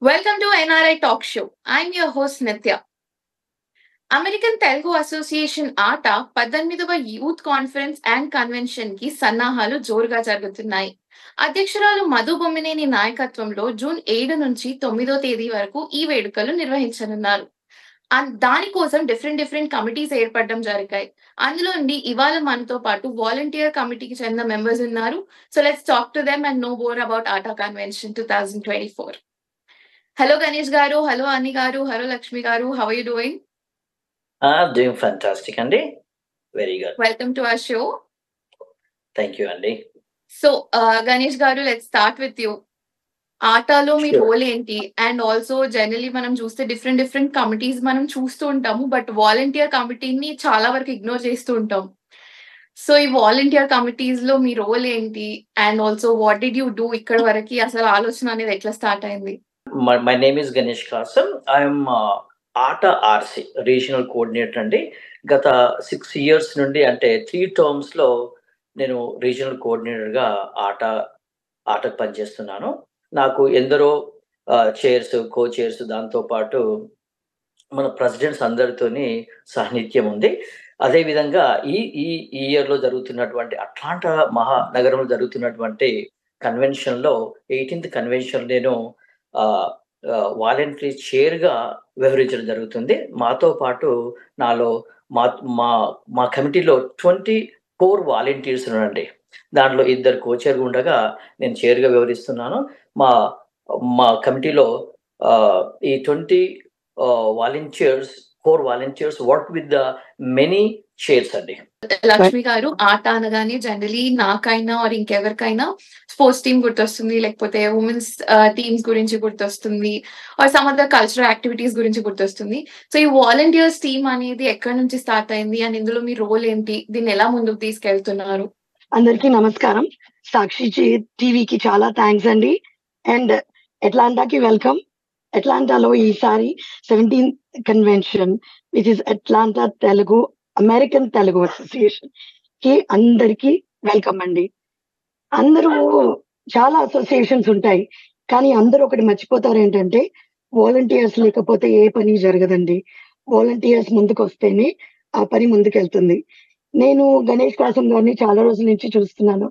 Welcome to NRI Talk Show. I'm your host Nitya. American Telugu association ఆట 18వ youth conference and convention కి సన్నాహాలు జోరుగా జరుగుతున్నాయి. అధ్యక్షురాలు మధు బొమ్మినేని నాయకత్వంలో జూన్ 7 నుంచి 9వ తేదీ వరకు ఈ వేడుకలు నిర్వహించనున్నారు. దానికోసం డిఫరెంట్ కమిటీస్ ఏర్పడడం జరిగాయి. అందులో నుండి ఇవాళ మనతో పాటు వాలంటీర్ కమిటీకి చెందిన మెంబర్స్ ఉన్నారు. So let's talk to them and know more about ATA convention 2024. Hello Ganesh garu, hello Ani garu, hello Lakshmi garu. How are you doing? I'm doing fantastic, Andy. Very good. Welcome to our show. Thank you, Andy. So, Ganesh garu, let's start with you. ఆటలో మీ Sure. Role ఏంటి? And also generally మనం చూస్తే different committees మనం చూస్తూ ఉంటాము. But volunteer కమిటీని చాలా వరకు ఇగ్నోర్ చేస్తూ ఉంటాం. సో ఈ వాలంటీర్ కమిటీస్ లో మీ రోల్ ఏంటి? And also what did you do ఇక్కడ వరకు అసలు ఆలోచన అనేది ఎట్లా స్టార్ట్ అయింది? My name is Ganesh Kasam. I'm atta RC regional coordinator అండి. గత 6 years నుండి అంటే 3 terms లో నేను రీజనల్ కోఆర్డినేటర్గా ఆటకు పనిచేస్తున్నాను. నాకు ఎందరో చైర్స్, కో చైర్స్, దాంతోపాటు మన ప్రెసిడెంట్స్ అందరితోని సాన్నిధ్యం ఉంది. అదేవిధంగా ఈ ఈ ఇయర్లో జరుగుతున్నటువంటి అట్లాంటా మహానగరంలో జరుగుతున్నటువంటి కన్వెన్షన్లో 18th కన్వెన్షన్ నేను వాలంటరీ చైర్గా వ్యవహరించడం జరుగుతుంది. మాతో పాటు నాలో మా మా మా కమిటీలో 24 వాలంటీర్స్ ఉన్నారండి. దాంట్లో 2 కోచర్గా ఉండగా నేను చైర్గా వ్యవహరిస్తున్నాను. మా మా కమిటీలో ఈ 20 volunteers 4 volunteers work with the many chairs అండి. లక్ష్మి గారు, ఆట అనగానే జనరలీ నాకైనా ఆర్ ఇంకెవరికైనా స్పోర్ట్స్ టీమ్ గుర్తొస్తుంది, లేకపోతే ఉమెన్స్ టీమ్స్ గురించి గుర్తొస్తుంది, or some other cultural activities గురించి గుర్తొస్తుంది. సో ఈ వాలంటీర్స్ టీమ్ అనేది ఎక్కడి నుంచి స్టార్ట్ అయింది అండ్ ఇందులో మీ రోల్ ఏంటి? దీన్ని ఎలా ముందుకు తీసుకెళ్తున్నారు? అందరికీ నమస్కారం. సాక్షి టీవీకి చాలా థ్యాంక్స్ అండి. And అట్లాంటాకి welcome. అట్లాంటాలో ఈసారి 17th convention which is Atlanta American Telugu association కి అందరికీ వెల్కమ్ అండి. అందరూ చాలా అసోసియేషన్స్ ఉంటాయి, కానీ అందరూ ఒకటి మర్చిపోతారు, ఏంటంటే వాలంటీర్స్ లేకపోతే ఏ పని జరగదండి. వాలంటీర్స్ ముందుకు వస్తేనే ఆ పని ముందుకెళ్తుంది. నేను గణేష్ కాసం గారిని చాలా రోజుల నుంచి చూస్తున్నాను.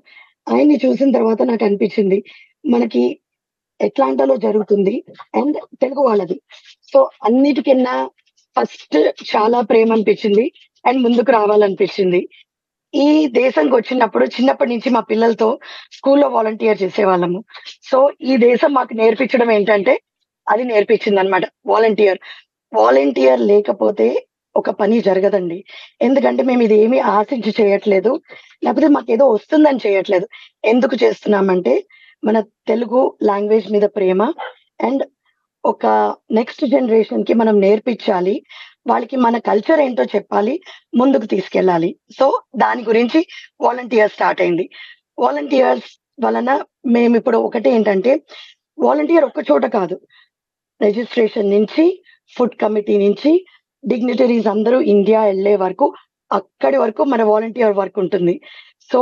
ఆయన్ని చూసిన తర్వాత నాకు అనిపించింది, మనకి అట్లాంటాలో జరుగుతుంది అండ్ తెలుగు వాళ్ళది. సో అన్నిటికన్నా ఫస్ట్ చాలా ప్రేమ అనిపించింది అండ్ ముందుకు రావాలనిపించింది. ఈ దేశానికి వచ్చినప్పుడు చిన్నప్పటి నుంచి మా పిల్లలతో స్కూల్లో వాలంటీర్ చేసేవాళ్ళము. సో ఈ దేశం మాకు నేర్పించడం ఏంటంటే అది నేర్పించింది అనమాట. వాలంటీర్ లేకపోతే ఒక పని జరగదండి. ఎందుకంటే మేము ఇది ఏమీ ఆశించి చేయట్లేదు, లేకపోతే మాకేదో వస్తుందని చేయట్లేదు. ఎందుకు చేస్తున్నామంటే మన తెలుగు లాంగ్వేజ్ మీద ప్రేమ అండ్ ఒక నెక్స్ట్ జనరేషన్ కి మనం నేర్పించాలి, వాళ్ళకి మన కల్చర్ ఏంటో చెప్పాలి, ముందుకు తీసుకెళ్ళాలి. సో దాని గురించి వాలంటీర్ స్టార్ట్ అయింది. వాలంటీర్స్ వలన మేము ఇప్పుడు ఒకటి ఏంటంటే, వాలంటీర్ ఒక్క చోట కాదు, రిజిస్ట్రేషన్ నుంచి ఫుడ్ కమిటీ నుంచి డిగ్నిటరీస్ అందరూ ఇండియా వెళ్ళే వరకు అక్కడి వరకు మన వాలంటీర్ వర్క్ ఉంటుంది. సో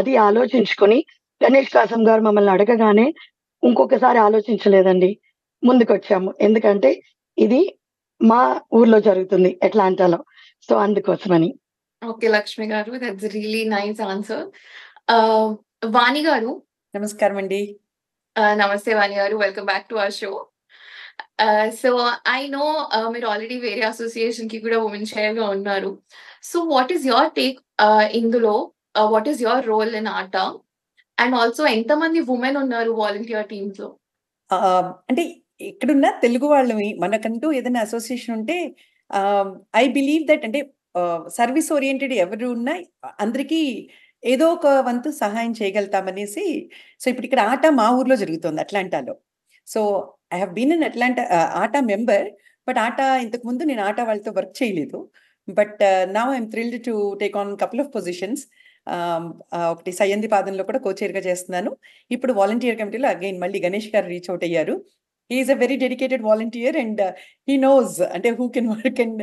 అది ఆలోచించుకొని గణేష్ కాసం గారు మమ్మల్ని అడగగానే ఇంకొకసారి ఆలోచించలేదండి, ముందుకు వచ్చాము. ఎందుకంటే ఇది మా ఊర్లో జరుగుతుంది అట్లాంటాలో, సో అందుకోసమని. Okay Lakshmi garu, that's really nice answer. Vani garu. నమస్కారం అండి. నమస్తే Vani garu, welcome back to our show. So I know మీరు ఆల్రెడీ వేరే అసోసియేషన్ కి కూడా ఉమెన్ చైర్ గా ఉన్నారు. So what is your take ఇందులో? What is your role in ATA? And also ఎంతమంది ఉమెన్ ఉన్నారు వాలంటీర్ టీమ్స్ లో? అంటే ఇక్కడున్న తెలుగు వాళ్ళమి మనకంటూ ఏదైనా అసోసియేషన్ ఉంటే ఐ బిలీవ్ దట్, అంటే సర్వీస్ ఓరియంటెడ్ ఎవరు ఉన్నా అందరికీ ఏదో ఒక వంతు సహాయం చేయగలుగుతామనేసి. సో ఇప్పుడు ఇక్కడ ఆట మా ఊర్లో జరుగుతుంది, అట్లాంటాలో. So I have been in Atlanta ATA member, but ATA ఇంతకు ముందు నేను ఆట వాళ్ళతో వర్క్ చేయలేదు. But now I'm thrilled to take on couple of positions. ఒకటి సయ్యంది పాదంలో కూడా కోచైర్గా చేస్తున్నాను. ఇప్పుడు వాలంటీర్ కమిటీలో అగైన్ మళ్ళీ గణేష్ గారు రీచ్ అవుట్ అయ్యారు. He's a very dedicated volunteer and he knows అంటే హూ కెన్ వర్క్ అండ్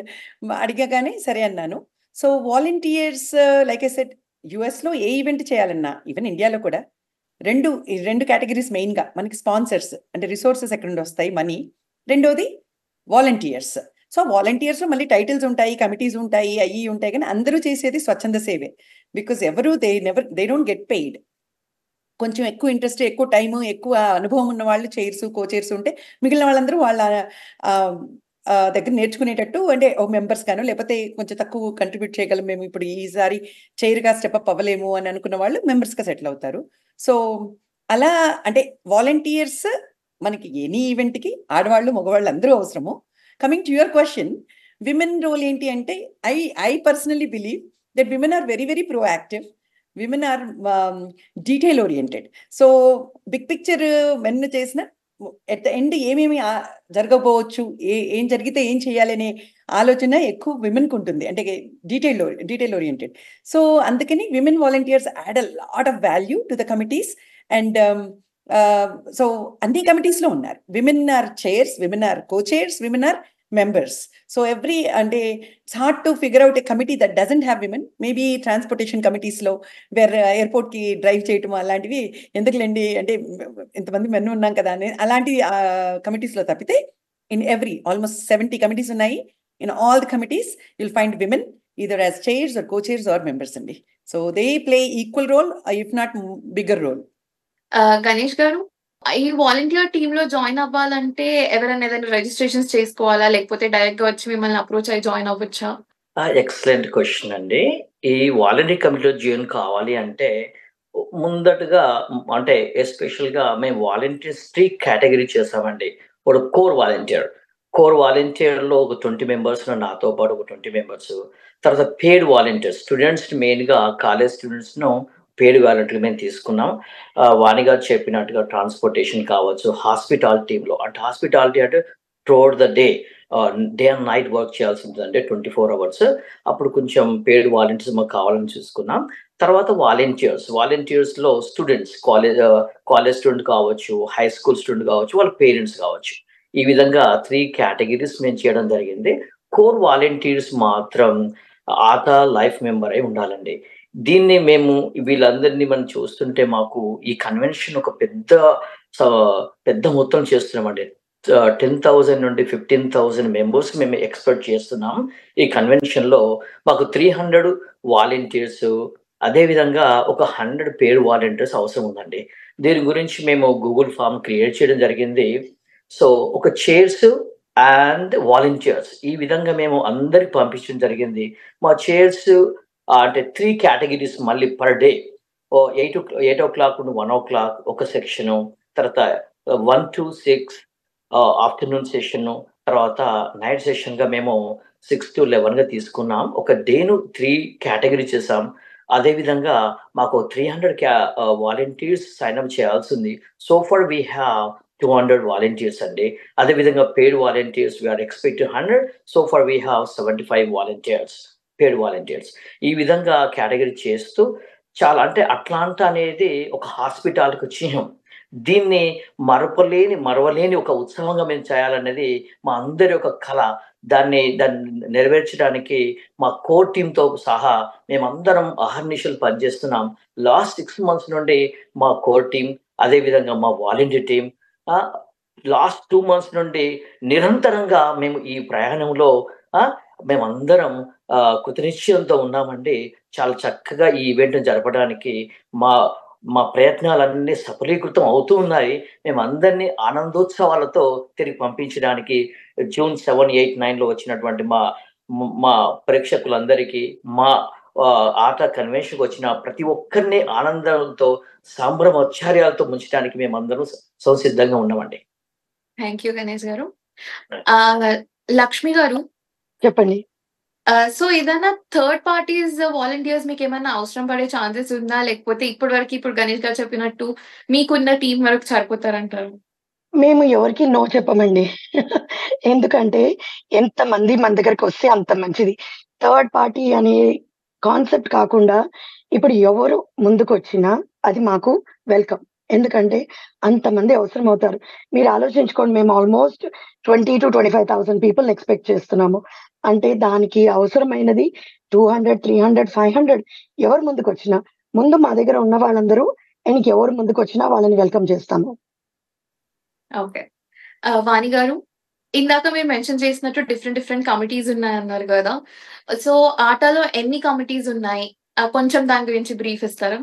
అడిగగానే సరే అన్నాను. So volunteers like I said, యుఎస్లో ఏ ఈవెంట్ చేయాలన్నా, ఈవెన్ ఇండియాలో కూడా ఈ 2 కేటగిరీస్ మెయిన్‌గా మనకి స్పాన్సర్స్ అంటే రిసోర్సెస్ ఎక్కడి నుండి వస్తాయి మనీ. రెండోది వాలంటీర్స్. సో, వాలంటీర్స్‌లో మళ్ళీ టైటిల్స్ ఉంటాయి, కమిటీస్ ఉంటాయి, అయ్యి ఉంటాయి. కానీ అందరూ చేసేది స్వచ్ఛంద సేవే. బికాజ్ ఎవరు దే డోంట్ గెట్ పెయిడ్. కొంచెం ఎక్కువ ఇంట్రెస్ట్, ఎక్కువ టైము, ఎక్కువ అనుభవం ఉన్న వాళ్ళు చైర్స్, కో చైర్స్ ఉంటే మిగిలిన వాళ్ళందరూ వాళ్ళ దగ్గర నేర్చుకునేటట్టు అంటే మెంబర్స్ గాను లేకపోతే కొంచెం తక్కువ కంట్రిబ్యూట్ చేయగలం మేము ఇప్పుడు ఈసారి చైర్‌గా స్టెప్ అప్ అవ్వలేము అని అనుకున్న వాళ్ళు మెంబర్స్‌గా సెటిల్ అవుతారు. సో, అలా అంటే వాలంటీర్స్ మనకి ఎనీ ఈవెంట్‌కి ఆడవాళ్ళు, మగవాళ్ళు అందరూ అవసరము. Coming to your question, women role ఏంటి అంటే I personally believe that women are very, very proactive. Women are detail oriented. So, big picture men చేసిన ఎట్ ద ఎండ్ ఏమేమి జరగబోవచ్చు, ఏం జరిగితే ఏం చేయాలనే ఆలోచన ఎక్కువ విమెన్‌కి ఉంటుంది. అంటే డీటెయిల్ ఓరియెంటెడ్. సో, అందుకని women volunteers add a lot of value to the committees. And so, అన్ని కమిటీస్‌లో ఉన్నారు. Women are chairs, women are co chairs, women are members. So, అంటే it's hard to figure out a committee that doesn't have women. Maybe transportation కమిటీస్‌లో ఎయిర్‌పోర్ట్‌కి drive చేయటం అలాంటివి ఎందుకులెండి అంటే ఇంతమంది మెన్ ఉన్నాం కదా అని అలాంటి కమిటీస్‌లో తప్పితే ఇన్ ఆల్మోస్ట్ 70 కమిటీస్ ఉన్నాయి. In all the committees you'll find women either as chairs or co chairs or members అండి. So, they play equal role if not bigger role. Ganesh garu, ఈ వాలంటీర్ టీమ్‌లో జాయిన్ అవ్వాలంటే ఎవరైనా ఏదైనా రిజిస్ట్రేషన్స్ చేసుకోవాలా? లేకపోతే డైరెక్ట్‌గా వచ్చి మిమ్మల్ని అప్రోచ్ అయ్యి జాయిన్ అవ్వచ్చా? ఎక్సలెంట్ క్వెషన్ అండి. ఈ వాలంటీర్ కమిటీలో జాయిన్ కావాలి అంటే ముందటగా అంటే ఎస్పెషల్‌గా మేము వాలంటీర్స్ 3 కేటగరీ చేసామండి. ఇప్పుడు కోర్ వాలంటీర్‌లో ఒక 20 మెంబర్స్ నాతో పాటు ఒక 20 మెంబర్స్. తర్వాత పెయిడ్ వాలంటీర్స్ స్టూడెంట్స్ మెయిన్‌గా కాలేజ్ స్టూడెంట్స్‌ను పెయిడ్ వాలంటీర్‌గా మేము తీసుకున్నాం. వాణి గారు చెప్పినట్టుగా ట్రాన్స్‌పోర్టేషన్ కావచ్చు, హాస్పిటాలిటీ అంటే throughout the day day and night work చేయాల్సి ఉంటుందండి 24 అవర్స్. అప్పుడు కొంచెం పెయిడ్ వాలంటీర్స్ మాకు కావాలని చూసుకున్నాం. తర్వాత వాలంటీర్స్‌లో స్టూడెంట్స్ కాలేజ్ స్టూడెంట్ కావచ్చు, హై స్కూల్ స్టూడెంట్ కావచ్చు, వాళ్ళ పేరెంట్స్ కావచ్చు. ఈ విధంగా 3 కేటగరీస్ మేము చేయడం జరిగింది. కోర్ వాలంటీర్స్ మాత్రం లైఫ్ మెంబర్ అయి ఉండాలండి. దీన్ని మేము వీళ్ళందరినీ మనం చూస్తుంటే మాకు ఈ కన్వెన్షన్ ఒక పెద్ద మొత్తం చేస్తున్నామండి. 10,000 నుండి 15,000 మెంబర్స్ మేము ఎక్స్‌పెక్ట్ చేస్తున్నాం. ఈ కన్వెన్షన్‌లో మాకు 300 వాలంటీర్స్ అదే విధంగా ఒక 100 పెయిడ్ వాలంటీర్స్ అవసరం ఉందండి. దీని గురించి మేము గూగుల్ ఫార్మ్ క్రియేట్ చేయడం జరిగింది. సో, ఒక చైర్స్ అండ్ వాలంటీర్స్ ఈ విధంగా మేము అందరికి పంపించడం జరిగింది. మా చైర్స్ అంటే 3 కేటగరీస్ మళ్ళీ పర్ డే. 8:00 నుండి 1:00 ఒక సెక్షను. తర్వాత 1-6 ఆఫ్టర్‌నూన్ సెషను. తర్వాత నైట్ సెషన్‌గా మేము 6-11గా తీసుకున్నాం. ఒక డేను 3 కేటగరీ చేసాం. అదే విధంగా మాకు 300 వాలంటీర్స్ సైన్ అప్ చేయాల్సింది. So far we have 200 volunteers అండి. అదే విధంగా paid volunteers we are expecting 100. So far we have 75 paid volunteers. ఈ విధంగా కేటగరీ చేస్తూ చాలా అంటే అట్లాంటా అనేది ఒక హాస్పిటాలిటీకి చిహ్నం. దీన్ని మరవలేని ఒక ఉత్సవంగా మేము చేయాలనేది మా అందరి యొక్క కల. దాన్ని నెరవేర్చడానికి మా కోర్ టీమ్‌తో సహా మేమందరం అహర్నిశలు పనిచేస్తున్నాం. లాస్ట్ 6 మంత్స్ నుండి మా కోర్ టీమ్, అదే విధంగా మా వాలంటీర్ టీమ్ లాస్ట్ 2 మంత్స్ నుండి నిరంతరంగా మేము ఈ ప్రయాణంలో మేమందరం కృతనిశ్చయంతో ఉన్నామండి. చాలా చక్కగా ఈ ఈవెంట్‌ని జరపడానికి మా ప్రయత్నాలన్నీ సఫలీకృతం అవుతూ ఉన్నాయి. మేమందరినీ ఆనందోత్సవాలతో తిరిగి పంపించడానికి జూన్ 7, 8, 9లో వచ్చినటువంటి మా ప్రేక్షకులందరికీ, మా ఆట కన్వెన్షన్‌కి వచ్చిన ప్రతి ఒక్కరిని ఆనందంతో, సంభ్రమోత్సార్యాలతో ముంచడానికి మేమందరం సంసిద్ధంగా ఉన్నామండి. థాంక్ యూ గణేష్ గారు. లక్ష్మి గారు చెప్పండి. సో, ఏదైనా థర్డ్ పార్టీస్ వాలంటీర్స్ మీకేమన్నా అవసరం పడే ఛాన్సెస్ ఉందా? లేకపోతే ఇప్పుడు గణేష్ గారు చెప్పినట్టు మీకున్న టీమ్ వరకు సరిపోతారంటారు? మేము ఎవరికీ నో చెప్పమండి. ఎందుకంటే ఎంతమంది మన దగ్గరకొస్తే అంత మంచిది. థర్డ్ పార్టీ అనే కాన్సెప్ట్ కాకుండా ఇప్పుడు ఎవరు ముందుకొచ్చినా అది మాకు వెల్కమ్. ఎందుకంటే అంతమంది అవసరమవుతారు. మీరు ఆలోచించుకోండి, మేము ఆల్మోస్ట్ 20,000-25,000 పీపుల్‌ని ఎక్స్‌పెక్ట్ చేస్తున్నాము. అంటే దానికి అవసరమైనది 200, 300, 500 ఎవరు ముందుకొచ్చినా ముందు మా దగ్గర ఉన్న వాళ్ళందరూ అండ్ ఎవరు ముందుకు వచ్చినా వాళ్ళని వెల్కమ్ చేస్తాము. ఓకే. వాణి గారు, ఇందాక మీరు మెన్షన్ చేసినట్టు డిఫరెంట్ కమిటీస్ ఉన్నాయన్నారు గదా! సో, ఆటలో ఎన్ని కమిటీస్ ఉన్నాయి? కొంచెం దాని గురించి బ్రీఫ్ ఇస్తారా?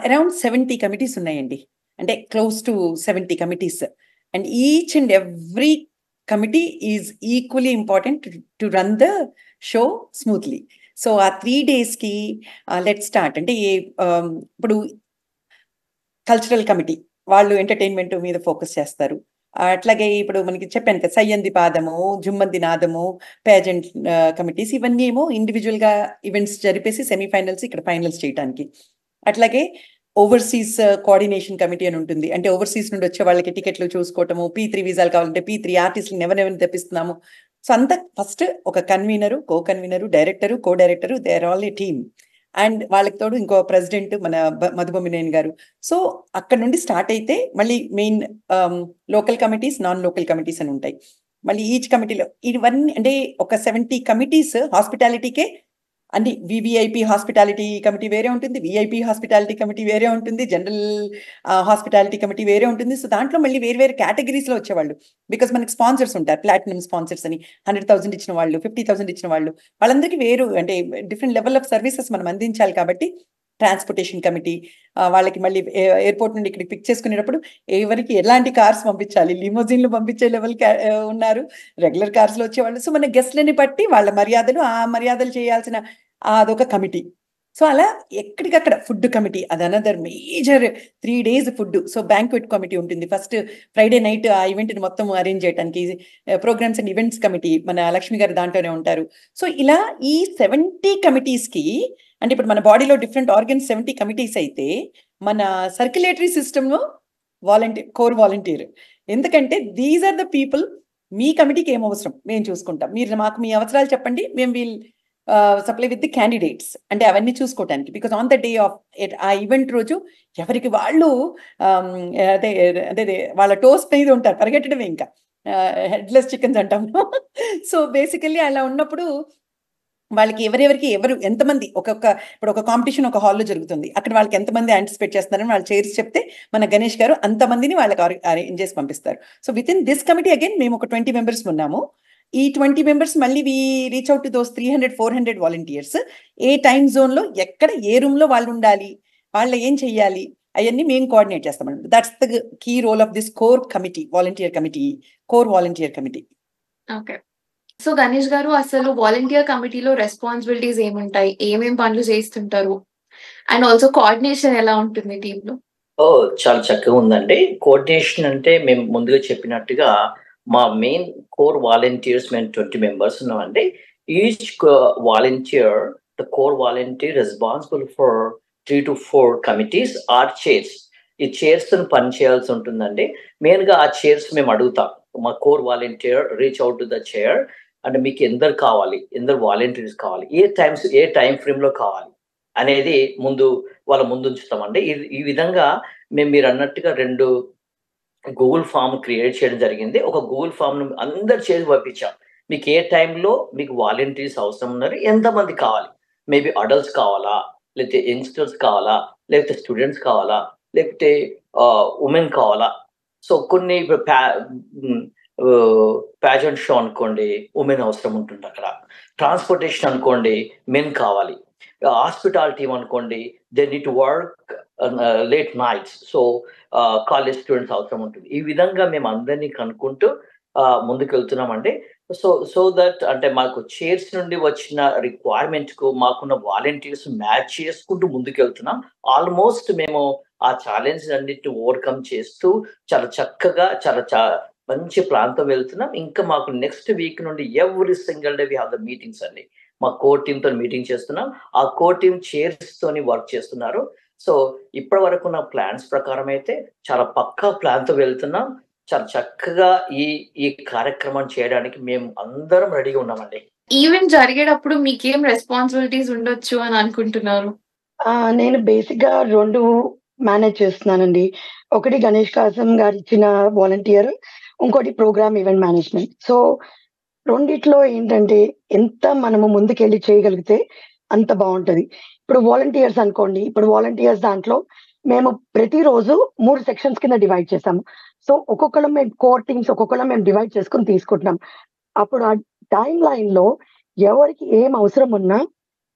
అరౌండ్ 70 కమిటీస్ ఉన్నాయండి. అంటే close to 70 committees. And each and every committee is equally important to run the show smoothly. So ఆ 3 డేస్‌కి లెట్స్ స్టార్ట్. అంటే ఇప్పుడు కల్చరల్ కమిటీ వాళ్ళు ఎంటర్‌టైన్‌మెంట్ మీద ఫోకస్ చేస్తారు. అట్లాగే ఇప్పుడు మనకి చెప్పాను కదా! సయ్యంది పాదము, జుమ్మంది నాదము, పేజెంట్ కమిటీస్ ఇవన్నీ ఏమో ఇండివిడ్యువల్‌గా ఈవెంట్స్ జరిపేసి సెమీఫైనల్స్, ఇక్కడ ఫైనల్స్ చేయటానికి. అట్లాగే ఓవర్‌సీస్ కోఆర్డినేషన్ కమిటీ అని ఉంటుంది. అంటే ఓవర్‌సీస్ నుండి వచ్చే వాళ్ళకి టికెట్లు చూసుకోవటము, P3 వీసాలు కావాలంటే P3 ఆర్టిస్ట్‌లని ఎవరెవరిని తెప్పిస్తున్నాము. సో అంతా ఫస్ట్ ఒక convener, co convener, director, co director they are all a team. And వాళ్ళకి తోడు ఇంకో ప్రెసిడెంట్ మన మధుబొమ్మినేని గారు. సో అక్కడ నుండి స్టార్ట్ అయితే మళ్ళీ main local committees, non local committees అని ఉంటాయి. మళ్ళీ ఈచ్ కమిటీలో ఇవన్నీ అంటే ఒక 70 కమిటీస్ హాస్పిటాలిటీకే. అంటే వివిఐపి హాస్పిటాలిటీ కమిటీ వేరే ఉంటుంది, విఐపి హాస్పిటాలిటీ కమిటీ వేరే ఉంటుంది, జనరల్ హాస్పిటాలిటీ కమిటీ వేరే ఉంటుంది. సో దాంట్లో మళ్ళీ వేరే వేరే కేటగిరీస్లో వచ్చేవాళ్ళు. బికాస్ మనకి స్పాన్సర్స్ ఉంటారు, ప్లాటినం స్పాన్సర్స్ అని 100,000 ఇచ్చిన వాళ్ళు, 50,000 ఇచ్చిన వాళ్ళు, వాళ్ళందరికీ వేరు అంటే డిఫరెంట్ లెవెల్ ఆఫ్ సర్వీసెస్ మనం అందించాలి కాబట్టి ట్రాన్స్పోర్టేషన్ కమిటీ వాళ్ళకి మళ్ళీ ఎయిర్పోర్ట్ నుండి ఇక్కడికి పిక్ చేసుకునేటప్పుడు ఎవరికి ఎలాంటి కార్స్ పంపించాలి, లిమోజిన్లు పంపించే లెవెల్ ఉన్నారు, రెగ్యులర్ కార్స్లో వచ్చేవాళ్ళు. సో మన గెస్ట్లని బట్టి వాళ్ళ మర్యాదలు, ఆ మర్యాదలు చేయాల్సిన అదొక కమిటీ. సో అలా ఎక్కడికక్కడ ఫుడ్ కమిటీ, అది another major 3 days food. So banquet committee ఉంటుంది. ఫస్ట్ ఫ్రైడే నైట్ ఆ ఈవెంట్ని మొత్తం అరేంజ్ చేయడానికి ప్రోగ్రామ్స్ అండ్ ఈవెంట్స్ కమిటీ మన లక్ష్మి గారు దాంట్లోనే ఉంటారు. సో ఇలా ఈ 70 కమిటీస్కి అంటే ఇప్పుడు మన బాడీలో డిఫరెంట్ ఆర్గన్స్ 70 కమిటీస్ అయితే మన సర్క్యులేటరీ సిస్టమ్లో కోర్ వాలంటీర్. ఎందుకంటే దీస్ ఆర్ ద పీపుల్. మీ కమిటీకి ఏం అవసరం మేము చూసుకుంటాం, మీరు మాకు మీ అవసరాలు చెప్పండి, మేము we'll supply with the candidates. అంటే అవన్నీ చూసుకోవటానికి. Because on the day of ఆ ఈవెంట్ రోజు ఎవరికి వాళ్ళు అదే అదే వాళ్ళ టోస్ట్ మీద ఉంటారు, పరిగెట్టడమే ఇంకా హెడ్లెస్ చికెన్స్ అంటాము. సో బేసికల్లీ అలా ఉన్నప్పుడు వాళ్ళకి ఎవరెవరికి ఎంతమంది ఇప్పుడు ఒక కాంపిటీషన్ ఒక హాల్లో జరుగుతుంది, అక్కడ వాళ్ళకి ఎంతమంది యాంటిసిపేట్ చేస్తున్నారని వాళ్ళు చైర్స్ చెప్తే మన గణేష్ గారు అంతమందిని వాళ్ళకి అరేంజ్ చేసి పంపిస్తారు. So within this committee again మేము ఒక 20 members ఉన్నాము. ఈ 20 members మళ్ళీ we reach out to those 300-400 volunteers. ఏ టైం జోన్లో ఎక్కడ ఏ రూమ్లో వాళ్ళు ఉండాలి, వాళ్ళు ఏం చెయ్యాలి, అవన్నీ మేము కోఆర్డినేట్ చేస్తామండి. That's the key role of this core volunteer committee. Okay. So Ganesh గారు, అసలు వాలంటీర్ కమిటీలో రెస్పాన్సిబిలిటీస్ ఏముంటాయి, ఏమేం పనులు చేస్తుంటారు, అండ్ ఆల్సో కోఆర్డినేషన్ ఎలా ఉంటుంది టీంలో? చాలా చక్కగా ఉందండి. కోఆర్డినేషన్ అంటే మేము ముందుగా చెప్పినట్టుగా మా మెయిన్ కోర్ వాలంటీర్స్ మేము 20 members ఉన్నామండి. Each volunteer, the core volunteer responsible for 3 to 4 committees or chairs. ఈ చైర్స్ పని చేయాల్సి ఉంటుందండి. మెయిన్గా ఆ చైర్స్ మేము అడుగుతాం. మా core volunteer reach out to the chair అంటే మీకు ఎందరు కావాలి, ఎందరు వాలంటీర్స్ కావాలి, ఏ టైం ఫ్రేమ్లో కావాలి అనేది వాళ్ళ ముందు ఉంచుతామండి. ఈ విధంగా మీరు అన్నట్టుగా 2 గూగుల్ ఫామ్ క్రియేట్ చేయడం జరిగింది. ఒక గూగుల్ ఫామ్ను అందరు చేసి పంపించాం. మీకు ఏ టైంలో మీకు వాలంటీర్స్ అవసరం ఉన్నారు, ఎంతమంది కావాలి, మేబీ అడల్ట్స్ కావాలా, లేకపోతే యంగ్స్టర్స్ కావాలా, లేకపోతే స్టూడెంట్స్ కావాలా, లేకపోతే ఉమెన్ కావాలా. సో కొన్ని ప్యాజెంట్ షో అనుకోండి, ఉమెన్ అవసరం ఉంటుంది అక్కడ. ట్రాన్స్పోర్టేషన్ అనుకోండి, మెన్ కావాలి. హాస్పిటాలిటీ అనుకోండి, they need to work late nights. So college students అవసరం ఉంటుంది. ఈ విధంగా మేము అందరినీ కనుక్కుంటూ ముందుకు వెళ్తున్నామండి. సో దట్ అంటే మాకు చైర్స్ నుండి వచ్చిన రిక్వైర్మెంట్కు మాకున్న వాలంటీర్స్ మ్యాచ్ చేసుకుంటూ ముందుకు వెళ్తున్నాం. ఆల్మోస్ట్ మేము ఆ ఛాలెంజ్ అన్నిటిని ఓవర్కమ్ చేస్తూ చాలా చక్కగా మంచి ప్రాంతం వెళ్తున్నాం. ఇంకా మాకు నెక్స్ట్ వీక్ నుండి every single day we have the meetings అండి. మా కోర్ టీమ్ తో మీటింగ్ చేస్తున్నాం. ఆ కోర్ టీమ్ చైర్స్ తోని వర్క్ చేస్తున్నారు. సో ఇప్పటి వరకు నా ప్లాన్స్ ప్రకారం అయితే చాలా పక్కా ప్లాన్ తో వెళ్తున్నాం. చాలా చక్కగా ఈ కార్యక్రమం చేయడానికి మేము అందరం రెడీగా ఉన్నామండి. ఈవెంట్ జరిగేటప్పుడు మీకేం రెస్పాన్సిబిలిటీస్ ఉండొచ్చు అని అనుకుంటున్నారు? నేను బేసిక్ గా 2 మేనేజ్ చేస్తున్నానండి. ఒకటి గణేష్ కాసం గారు ఇచ్చిన వాలంటీర్, ఇంకోటి ప్రోగ్రామ్ ఈవెంట్ మేనేజ్మెంట్. సో రెండిట్లో ఏంటంటే ఎంత మనము ముందుకెళ్ళి చేయగలిగితే అంత బాగుంటది. ఇప్పుడు వాలంటీర్స్ అనుకోండి, ఇప్పుడు వాలంటీర్స్ దాంట్లో మేము ప్రతిరోజు 3 సెక్షన్స్ కింద డివైడ్ చేసాము. సో ఒక్కొక్కళ్ళం మేము కోర్ టీమ్స్ ఒక్కొక్కళ్ళం మేము డివైడ్ చేసుకొని తీసుకుంటున్నాం. అప్పుడు ఆ టైమ్ లైన్ లో ఎవరికి ఏం అవసరం ఉన్నా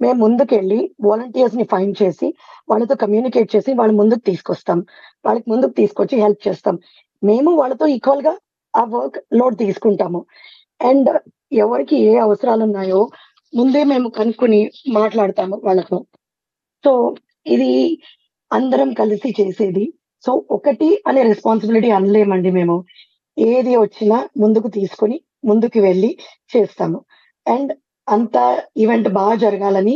మేము ముందుకెళ్ళి వాలంటీర్స్ ని ఫైండ్ చేసి వాళ్ళతో కమ్యూనికేట్ చేసి వాళ్ళ ముందుకు తీసుకొస్తాం. వాళ్ళకి ముందుకు తీసుకొచ్చి హెల్ప్ చేస్తాం. మేము వాళ్ళతో ఈక్వల్ గా ఆ వర్క్ లోడ్ తీసుకుంటాము. అండ్ ఎవరికి ఏ అవసరాలు ఉన్నాయో ముందే మేము కనుక్కొని మాట్లాడతాము వాళ్ళతో. సో ఇది అందరం కలిసి చేసేది. సో ఒకటి అనే రెస్పాన్సిబిలిటీ అనలేమండి మేము. ఏది వచ్చినా ముందుకు తీసుకొని ముందుకు వెళ్ళి చేస్తాము. అండ్ అంత ఈవెంట్ బాగా జరగాలని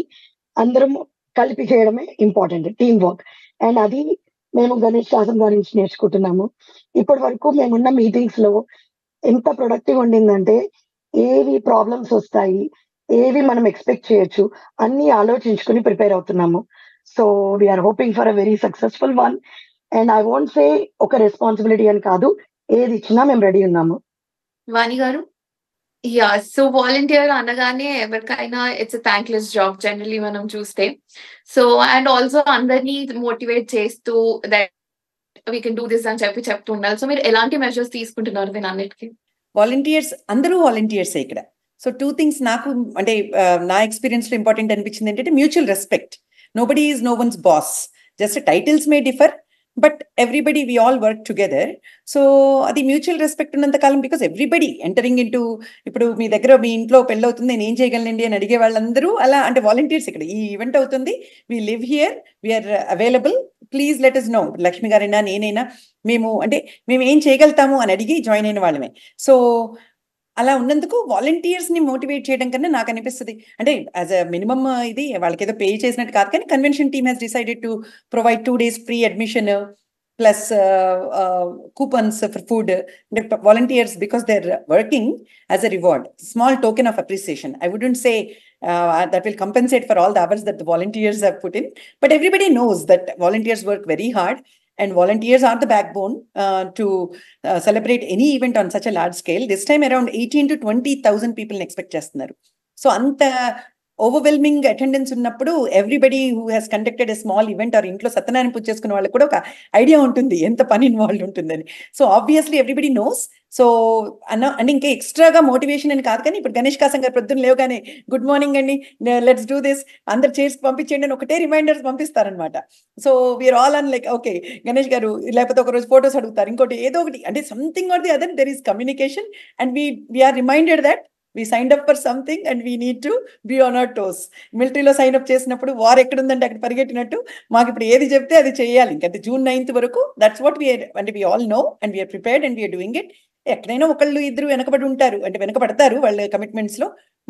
అందరం కలిపి చేయడమే ఇంపార్టెంట్, టీమ్ వర్క్. అండ్ అది మేము గణేష్ శాసన గారి నుంచి నేర్చుకుంటున్నాము. ఇప్పటి వరకు మేమున్న మీటింగ్స్ లో ఎంత ప్రొడక్టివ్ ఉండిందంటే, ఏవి ప్రాబ్లమ్స్ వస్తాయి, ఏవి మనం ఎక్స్పెక్ట్ చేయొచ్చు అన్ని ఆలోచించుకొని ప్రిపేర్ అవుతున్నాము. So we're hoping for a very successful one. And I want say ఒక రెస్పాన్సిబిలిటీ అని కాదు, ఏది ఇచ్చినా మేము రెడీ ఉన్నాము. వాణి గారు? సో వాలంటీర్ అనగానే ఎవరికైనా ఇట్స్ థ్యాంక్లెస్ జాబ్ జనరలీ మనం చూస్తే. సో అండ్ ఆల్సో అందరినీ మోటివేట్ చేస్తూ that we can do this అని చెప్తూ ఉండాలి. సో మీరు ఎలాంటి మెజర్స్ తీసుకుంటున్నారు దీని అన్నిటికీ? వాలంటీర్స్ అందరూ వాలంటీర్సే ఇక్కడ. సో 2 థింగ్స్ నాకు అంటే నా ఎక్స్పీరియన్స్ లో ఇంపార్టెంట్ అనిపించింది ఏంటంటే mutual respect. Nobody is no one's boss. Just titles may differ, but everybody we all work together. So అది మ్యూచువల్ రెస్పెక్ట్ ఉన్నంత కాలం, బికాస్ ఎవ్రీబడి ఎంటరింగ్ ఇంటూ, ఇప్పుడు మీ దగ్గర మీ ఇంట్లో పెళ్ళవుతుంది, నేను ఏం చేయగలనండి అని అడిగే వాళ్ళందరూ అలా అంటే వాలంటీర్స్. ఇక్కడ ఈ ఈవెంట్ అవుతుంది, we live here, we're available, please let us know. Lakshmi గారైనా నేనైనా మేము అంటే మేము ఏం చేయగలుగుతాము అని అడిగి జాయిన్ అయిన వాళ్ళమే. సో అలా ఉన్నందుకు వాలంటీర్స్ ని మోటివేట్ చేయడం కన్నా నాకు అనిపిస్తుంది అంటే యాజ్ అ మినిమమ్ ఇది వాళ్ళకి ఏదో పే చేసినట్టు కాదు, కానీ convention team has decided to provide 2 days free admission plus coupons for food. Volunteers because they are working as a reward, small token of appreciation. I wouldn't say that will compensate for all the hours that the volunteers have put in, but everybody knows that volunteers work very hard, and volunteers are the backbone to celebrate any event on such a large scale. This time around 18 to 20,000 people expect చేస్తున్నారు. So అంత overwhelming attendance ఉన్నప్పుడు everybody who has conducted a small event are ఇంట్లో సత్యనారాయణ పూజ చేసుకున్న వాళ్ళకి కూడా ఒక idea ఉంటుంది ఎంత పని ఇన్వాల్వ్ ఉంటుందని. So obviously everybody knows. So అంటే ఇంకా ఎక్స్ట్రాగా మోటివేషన్ అని కాదు, కానీ ఇప్పుడు గణేష్ కాసం గారు పొద్దున్న లేవగానే గుడ్ మార్నింగ్ అండి, లెట్స్ డూ దిస్, అందరు చైర్స్ పంపించండి అని ఒకటే reminders పంపిస్తారనమాట. So we're all an like okay Ganesh గారు, లేకపోతే ఒక రోజు ఫొటోస్ అడుగుతారు, ఇంకోటి ఏదో ఒకటి అంటే something or the other there is communication, and we're reminded that we signed up for something and we need to be on our toes. మిలిటరీలో సైన్ అప్ చేసినప్పుడు వార్ ఎక్కడుందంటే అక్కడ పరిగెట్టినట్టు మాకు ఇప్పుడు ఏది చెప్తే అది చేయాలి. ఇంకంటే June 9th వరకు దట్స్ వాట్ వీఆర్ అంటే we all know and we are prepared and we are doing it. ఎక్కడైనా ఒకళ్ళు ఇద్దరు వెనకబడి ఉంటారు, అంటే వెనకబడతారు వాళ్ళ కమిట్మెంట్స్ లో,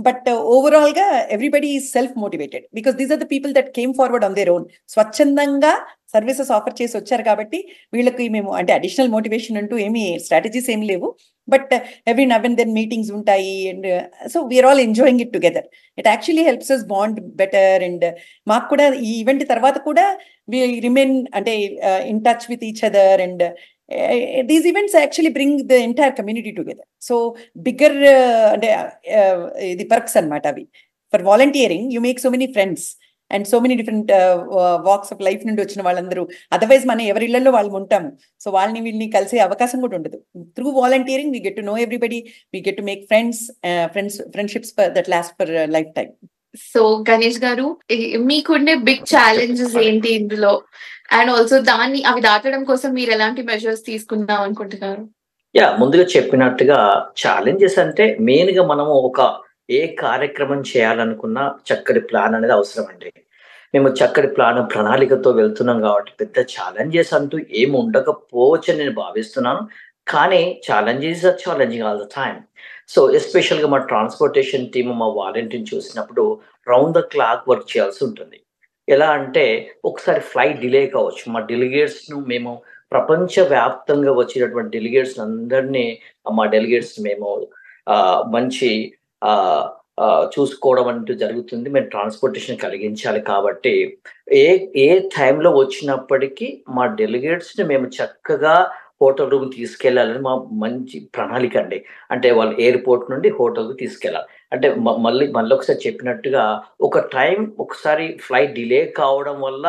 బట్ ఓవరాల్ గా everybody is self motivated because these are the people that came forward on their own. స్వచ్ఛందంగా సర్వీసెస్ ఆఫర్ చేసి వచ్చారు కాబట్టి వీళ్ళకి మేము అంటే అడిషనల్ మోటివేషన్ అంటూ ఏమి స్ట్రాటజీస్ ఏమి లేవు, but every now and then meetings ఉంటాయి. And so we're all enjoying it together. It actually helps us bond better. And మాకు కూడా ఈ ఈవెంట్ తర్వాత కూడా వి రిమైన్ అంటే in touch with each other, and these events actually bring the entire community together. So bigger the perks anamata avi. For volunteering you make so many friends and so many different walks of life నుండి వచ్చిన వాళ్ళందరూ. Otherwise మనం ఎవరి ఇళ్లలో వాళ్ళు ఉంటాము, so వాళ్ళని వీళ్ళని కలిసే అవకాశం కూడా ఉండదు. Through volunteering we get to know everybody, we get to make friendships that last for a lifetime. So Ganesh గారు, మీకుండే బిగ్ ఛాలెంజెస్ ఏంటి ఇందులో, అండ్ ఆల్సో అవి దాటడం కోసం మీరు ఎలాంటి మెజర్స్ తీసుకుందాం అనుకుంటున్నారు? ముందుగా చెప్పినట్టుగా ఛాలెంజెస్ అంటే మెయిన్ గా మనము ఏ కార్యక్రమం చేయాలనుకున్నా చక్కటి ప్లాన్ అనేది అవసరం అండి. మేము చక్కటి ప్రణాళికతో వెళ్తున్నాం కాబట్టి పెద్ద ఛాలెంజెస్ అంటూ ఏమి ఉండకపోవచ్చు అని నేను భావిస్తున్నాను. కానీ challenges are challenging all the time. So ఎస్పెషల్గా మా ట్రాన్స్పోర్టేషన్ టీమ్ మా వాలంటీర్ని చూసినప్పుడు రౌండ్ ద క్లాక్ వర్క్ చేయాల్సి ఉంటుంది. ఎలా అంటే ఒకసారి ఫ్లైట్ డిలే కావచ్చు. మా డెలిగేట్స్ను మేము ప్రపంచవ్యాప్తంగా వచ్చినటువంటి డెలిగేట్స్ అందరినీ మా డెలిగేట్స్ మేము మంచి చూసుకోవడం అంటూ జరుగుతుంది. మేము ట్రాన్స్పోర్టేషన్ కలిగించాలి కాబట్టి ఏ టైంలో వచ్చినప్పటికీ మా డెలిగేట్స్ని మేము చక్కగా హోటల్ రూమ్ తీసుకెళ్ళాలని మా మంచి ప్రణాళిక అండి. అంటే వాళ్ళు ఎయిర్పోర్ట్ నుండి హోటల్కి తీసుకెళ్ళాలి. అంటే మళ్ళీ ఒకసారి చెప్పినట్టుగా ఒకసారి ఫ్లైట్ డిలే కావడం వల్ల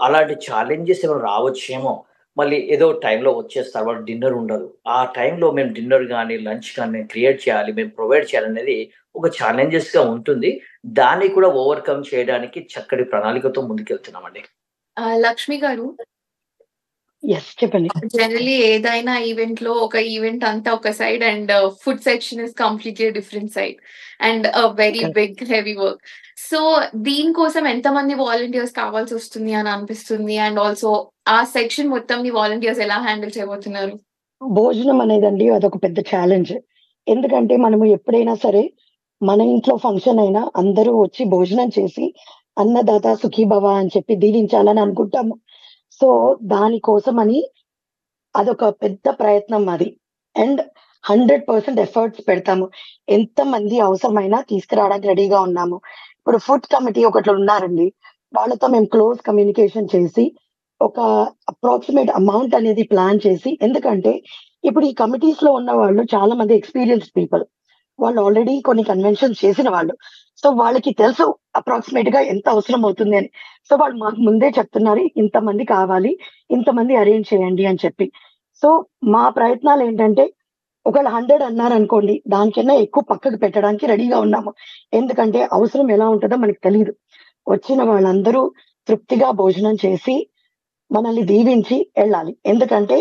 అలాంటి ఛాలెంజెస్ ఏమైనా రావచ్చేమో. మళ్ళీ ఏదో టైంలో వచ్చేస్తారు. వాళ్ళు డిన్నర్ ఉండదు. ఆ టైంలో మేము డిన్నర్ గాని, లంచ్ గాని క్రియేట్ చేయాలి. మేము ప్రొవైడ్ చేయాలనేది ఒక ఛాలెంజెస్‌గా ఉంటుంది. దాన్ని కూడా ఓవర్‌కమ్ చేయడానికి చక్కటి ప్రణాళికతో ముందుకెళ్తున్నామండి. లక్ష్మి గారు, యెస్. చెప్పండి. జనరల్లీ ఏదైనా ఈవెంట్‌లో ఒక ఈవెంట్ అంతా ఒక side and food section is completely different side and very correct. Big heavy work. So దీనికోసం ఎంతమంది వాలంటీర్స్ కావాల్సొస్తుంది అని అనిపిస్తుంది? అండ్ ఆల్సో ఆ సెక్షన్ మొత్తంని వాలంటీర్స్ ఎలా హ్యాండిల్ చేయబోతున్నారు? భోజనం అనేదండి అదొక పెద్ద ఛాలెంజ్. ఎందుకంటే మనము ఎప్పుడైనా సరే మన ఇంట్లో ఫంక్షన్ అయినా అందరూ వచ్చి భోజనం చేసి అన్నదాత సుఖీభవ అని చెప్పి దీవించాలని అనుకుంటాము. సో దానికోసమని అదొక పెద్ద ప్రయత్నం మాది. అండ్ 100% ఎఫర్ట్స్ పెడతాము. ఎంతమంది అవసరమైనా తీసుకురావడానికి రెడీగా ఉన్నాము. ఇప్పుడు ఫుడ్ కమిటీ ఒకట్లున్నారండి. వాళ్ళతో మేము క్లోజ్ కమ్యూనికేషన్ చేసి, ఒక అప్రాక్సిమేట్ అమౌంట్ అనేది ప్లాన్ చేసి ఎందుకంటే, ఇప్పుడు ఈ కమిటీస్‌లో ఉన్నవాళ్ళు చాలా మంది ఎక్స్‌పీరియన్స్డ్ పీపుల్. వాళ్ళు ఆల్రెడీ కొన్ని కన్వెన్షన్స్ చేసిన వాళ్ళు. సో, వాళ్ళకి తెలుసు అప్రాక్సిమేట్‌గా ఎంత అవసరం అవుతుంది అని. సో, వాళ్ళు మాకు ముందే చెప్తున్నారు. ఇంతమంది కావాలి. ఇంతమంది అరేంజ్ చేయండి అని చెప్పి. సో, మా ప్రయత్నాలేంటంటే ఒకవేళ 100 అన్నారనుకోండి, దానికన్నా ఎక్కువ పక్కకు పెట్టడానికి రెడీగా ఉన్నాము. ఎందుకంటే అవసరం ఎలా ఉంటదో మనకు తెలీదు. వచ్చిన వాళ్ళందరూ తృప్తిగా భోజనం చేసి, మనల్ని దీవించి ఎళ్ళాలి. ఎందుకంటే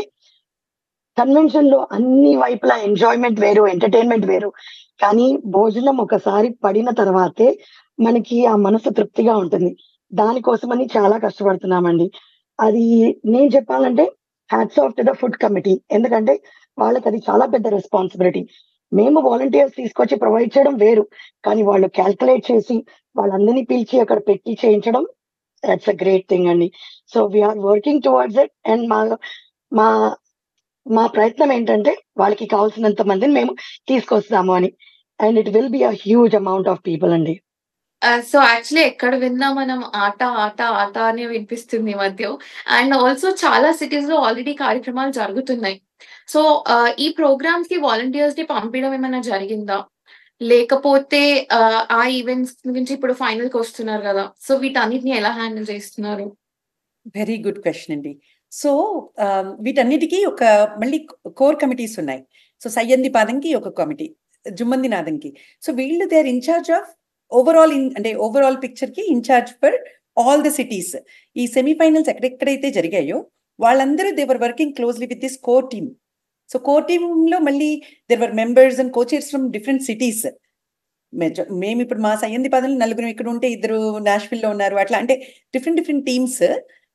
కన్వెన్షన్‌లో అన్ని వైపులా ఎంజాయ్‌మెంట్ వేరు, ఎంటర్‌టైన్‌మెంట్ వేరు. కానీ భోజనం ఒకసారి పడిన తర్వాతే మనకి ఆ మనసు తృప్తిగా ఉంటుంది. దానికోసమని చాలా కష్టపడుతున్నామండి. అది నేను చెప్పాలంటే hats off to the food committee. ఎందుకంటే వాళ్ళకది చాలా పెద్ద రెస్పాన్సిబిలిటీ. మేము వాలంటీర్స్ తీసుకొచ్చి ప్రొవైడ్ చేయడం వేరు. కానీ వాళ్ళు కాలిక్యులేట్ చేసి వాళ్ళందరిని పిలిచి అక్కడ పెట్టి చేయించడం దట్స్ ఎ గ్రేట్ థింగ్ అండి. So, we are working towards it and మా మా ప్రయత్నం ఏంటంటే వాళ్ళకి కావాల్సినంత మందిని మేము తీసుకొస్తాము అని. And it will be a huge amount of people అండి. సో, యాక్చువల్లీ ఎక్కడ విన్నా మనం ఆట, ఆట, ఆట అనే వినిపిస్తుంది ఈ మధ్య. అండ్ ఆల్సో చాలా సిటీస్‌లో ఆల్రెడీ కార్యక్రమాలు జరుగుతున్నాయి. సో, ఈ ప్రోగ్రామ్స్‌కి వాలంటీర్స్‌ని పంపియడం ఏమైనా జరిగిందా? లేకపోతే ఆ ఈవెంట్స్ నుంచి ఇప్పుడు ఫైనల్‌కొస్తున్నారు గదా! సో, వీటన్నిటిని ఎలా హ్యాండిల్ చేస్తున్నారు? వెరీ గుడ్ క్వెషన్ అండి. సో, వీటన్నిటికి ఒక మళ్ళీ కోర్ కమిటీస్ ఉన్నాయి. సో, సయ్యంది పాదంకి ఒక కమిటీ, జుమ్మంది నాదంకి. సో, వీళ్ళు they are in charge of overall పిక్చర్‌కి in charge for all the cities. ఈ సెమీఫైనల్స్ ఎక్కడెక్కడైతే జరిగాయో వాళ్ళందరూ they were working closely with this core team. So, core టీమ్‌లో మళ్ళీ there were members and co chairs from different cities. మేమిప్పుడు మా సయ్యంది పాదంలో నలుగురం ఇక్కడ ఉంటే, ఇద్దరు నాష్‌విల్‌లో ఉన్నారు. అట్లా అంటే డిఫరెంట్ టీమ్స్.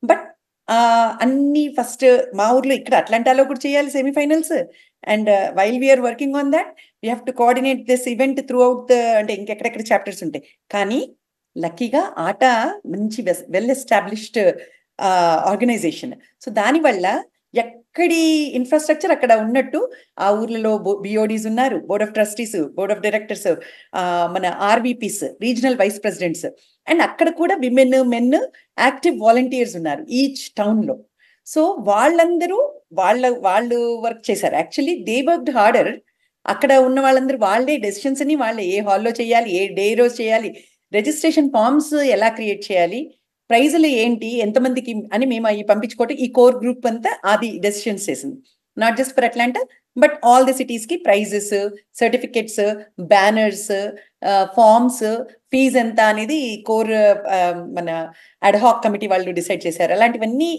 బట్ అన్నీ ఫస్ట్ మా ఊర్లో ఇక్కడ అట్లాంటాలో కూడా చేయాలి semifinals. And while we are working on that we have to coordinate this event throughout అంటే ఇంకెక్కడెక్కడ చాప్టర్స్ ఉంటాయి. కానీ లక్కీగా ఆట మంచి వెల్ ఎస్టాబ్లిష్డ్ ఆర్గనైజేషన్. సో దానివల్ల ఎక్కడి ఇన్ఫ్రాస్ట్రక్చర్ అక్కడ ఉన్నట్టు ఆ ఊర్లలో బిఓడీస్ ఉన్నారు, board of trustees, board of directors, మన RVPs, regional vice presidents, and అక్కడ కూడా విమెన్, మెన్ యాక్టివ్ వాలంటీర్స్ ఉన్నారు ఈచ్ టౌన్‌లో. సో వాళ్ళందరూ వాళ్ళు వర్క్ చేశారు. Actually they worked harder. అక్కడ ఉన్న వాళ్ళందరూ వాళ్ళే డెసిషన్స్ అని వాళ్ళే ఏ హాల్‌లో చేయాలి, ఏ డే రోజు చేయాలి, రిజిస్ట్రేషన్ ఫార్మ్స్ ఎలా క్రియేట్ చేయాలి, ప్రైజులు ఏంటి, ఎంతమందికి అని మేము అవి పంపించుకోవటం ఈ కోర్ గ్రూప్ అంతా అది డెసిషన్స్ చేసింది. Not just for Atlanta but all the సిటీస్‌కి prizes, certificates, banners, forms, fees ఎంత అనేది కోర్ మన అడ్హాక్ కమిటీ వాళ్ళు డిసైడ్ చేశారు. అలాంటివన్నీ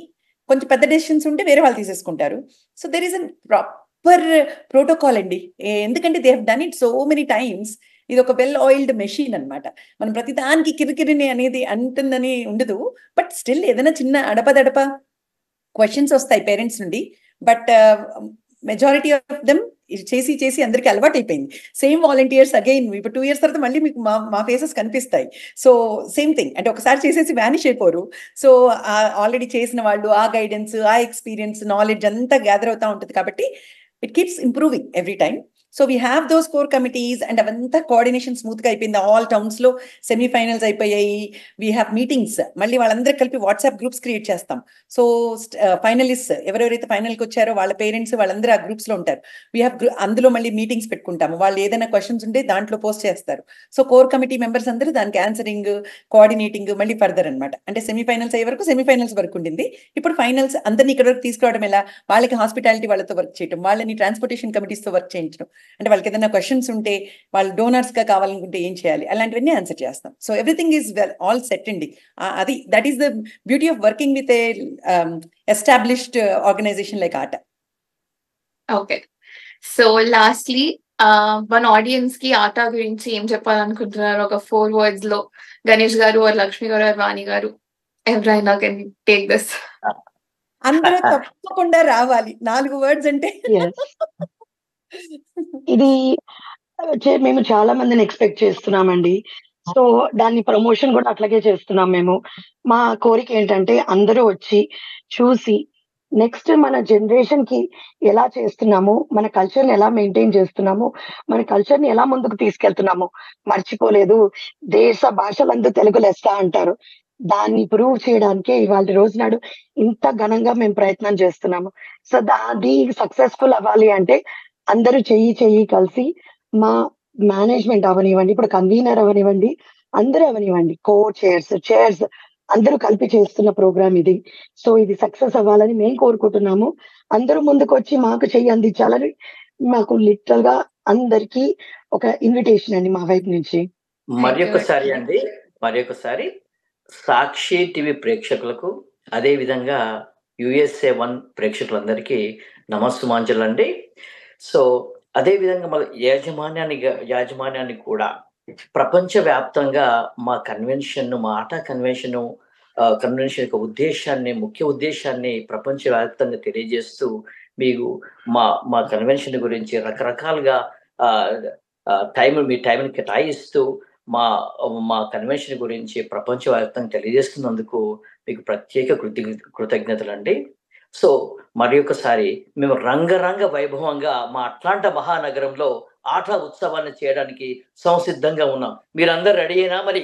కొంచెం పెద్ద డెసిషన్స్ ఉంటే వేరే వాళ్ళు తీసేసుకుంటారు. So there is an proper protocol అండి. ఎందుకంటే they have done it so many times. ఇది ఒక వెల్ ఆయిల్డ్ మెషిన్ అన్నమాట. మనం ప్రతిదానికి కిరికిరిని అనేది అంటుందని ఉండదు. బట్ స్టిల్ ఏదైనా చిన్న అడపదడప క్వెషన్స్ వస్తాయి పేరెంట్స్ నుండి. బట్ మెజారిటీ ఆఫ్ దెమ్ చేసి అందరికి అలవాటు అయిపోయింది. సేమ్ వాలంటీర్స్ అగైన్ ఇప్పుడు 2 years తర్వాత మళ్ళీ మీకు మా ఫేసెస్ కనిపిస్తాయి. సో సేమ్ థింగ్ అంటే ఒకసారి చేసేసి వానిష్ అయిపోరు. సో ఆల్రెడీ చేసిన వాళ్ళు ఆ గైడెన్స్, ఆ ఎక్స్పీరియన్స్, నాలెడ్జ్ అంతా గ్యాదర్ అవుతా ఉంటుంది కాబట్టి it keeps improving every time. So we have those core committees and అవంతా కోఆర్డినేషన్ స్మూత్ గా అయిపోయింది. ఆల్ టౌన్స్ లో సెమీఫైనల్స్ అయిపోయాయి. వీ హ్యావ్ మీటింగ్స్, మళ్ళీ వాళ్ళందరూ కలిపి వాట్సాప్ గ్రూప్స్ క్రియేట్ చేస్తాం. సో ఫైనలిస్ట్ ఎవరెవరైతే ఫైనల్కి వచ్చారో వాళ్ళ పేరెంట్స్ వాళ్ళందరూ ఆ గ్రూప్స్ లో ఉంటారు. వీ హ్యావ్ అందులో మళ్ళీ మీటింగ్స్ పెట్టుకుంటాము. వాళ్ళు ఏదైనా క్వశ్చన్స్ ఉంటే దాంట్లో పోస్ట్ చేస్తారు. సో కోర్ కమిటీ మెంబర్స్ అందరూ దానికి ఆన్సరింగ్, కోఆర్డినేటింగ్ మళ్ళీ ఫర్దర్ అనమాట. అంటే సెమీఫైనల్స్ అయ్యే వరకు సెమీఫైనల్స్ వరకు ఉండింది. ఇప్పుడు ఫైనల్స్ అందరినీ ఇక్కడ వరకు తీసుకురావడం ఎలా, వాళ్ళకి హాస్పిటాలిటీ వాళ్ళతో వర్క్ చేయడం, వాళ్ళని ట్రాన్స్పోర్టేషన్ కమిటీస్ తో వర్క్ చేయించడం, అంటే వాళ్ళకి ఏదైనా క్వశ్చన్స్ ఉంటే వాళ్ళు డోనర్స్ గా కావాలనుకుంటే ఏం చేయాలి, అలాంటివన్నీ ఆన్సర్ చేస్తాం. So everything is well all set అండి. అది that is the beauty of working with a established organization like ATA. Okay, so lastly మన ఆడియన్స్ కి ఆట గురించి ఏం చెప్పాలనుకుంటున్నారు? ఒక 4 words లో గణేష్ గారు ఆర్ లక్ష్మి గారు ఆర్ వాణి గారు, ఎవరైనా కెన్ టేక్ దిస్. అందరూ తప్పకుండా రావాలి. 4 words అంటే Yes. ఇది మేము చాలా మందిని ఎక్స్పెక్ట్ చేస్తున్నామండి. సో దాన్ని ప్రమోషన్ కూడా అట్లాగే చేస్తున్నాం మేము. మా కోరిక ఏంటంటే అందరూ వచ్చి చూసి నెక్స్ట్ మన జనరేషన్ కి ఎలా చేస్తున్నాము, మన కల్చర్ ని ఎలా మెయింటైన్ చేస్తున్నాము, మన కల్చర్ ని ఎలా ముందుకు తీసుకెళ్తున్నాము, మర్చిపోలేదు. దేశ భాషలందు తెలుగు లెస్స అంటారు. దాన్ని ప్రూవ్ చేయడానికే ఇవాళ రోజు నాడు ఇంత ఘనంగా మేము ప్రయత్నం చేస్తున్నాము. సో అది సక్సెస్ఫుల్ అవ్వాలి అంటే అందరూ చెయ్యి కలిసి మా మేనేజ్మెంట్ అవనివ్వండి, ఇప్పుడు కన్వీనర్ అవనివ్వండి, అందరూ అవనివ్వండి, చైర్స్ అందరూ కలిపి చేస్తున్న ప్రోగ్రామ్ ఇది. సో ఇది సక్సెస్ అవ్వాలని మేము కోరుకుంటున్నాము. అందరూ ముందుకు వచ్చి మాకు చెయ్యి అందించాలని మాకు లిటరల్ గా అందరికీ ఒక ఇన్విటేషన్ అండి మా వైపు నుంచి. మరొకసారి సాక్షి టీవీ ప్రేక్షకులకు, అదే విధంగా USA 1 ప్రేక్షకులందరికీ నమస్సుమాంజలు అండి. సో అదే విధంగా మన యాజమాన్యాన్ని కూడా ప్రపంచవ్యాప్తంగా మా ఆట కన్వెన్షన్ యొక్క ముఖ్య ఉద్దేశాన్ని ప్రపంచవ్యాప్తంగా తెలియజేస్తూ మీకు మా కన్వెన్షన్ గురించి రకరకాలుగా మీ టైంని కేటాయిస్తూ మా కన్వెన్షన్ గురించి ప్రపంచవ్యాప్తంగా తెలియజేస్తున్నందుకు మీకు ప్రత్యేక కృతజ్ఞతలండి. సో మరి ఒకసారి మేము రంగరంగ వైభవంగా మా అట్లాంటా మహానగరంలో ఆట ఉత్సవాన్ని చేయడానికి సంసిద్ధంగా ఉన్నాం. మీరందరూ రెడీ అయినా? మరి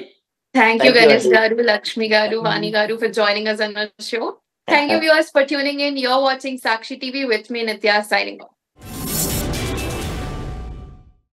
థ్యాంక్ యూ గణేష్ గారు, లక్ష్మి గారు, వాణి గారు for joining us on our show. Thank you viewers for tuning in. You're watching Sakshi TV with me Nitya signing off.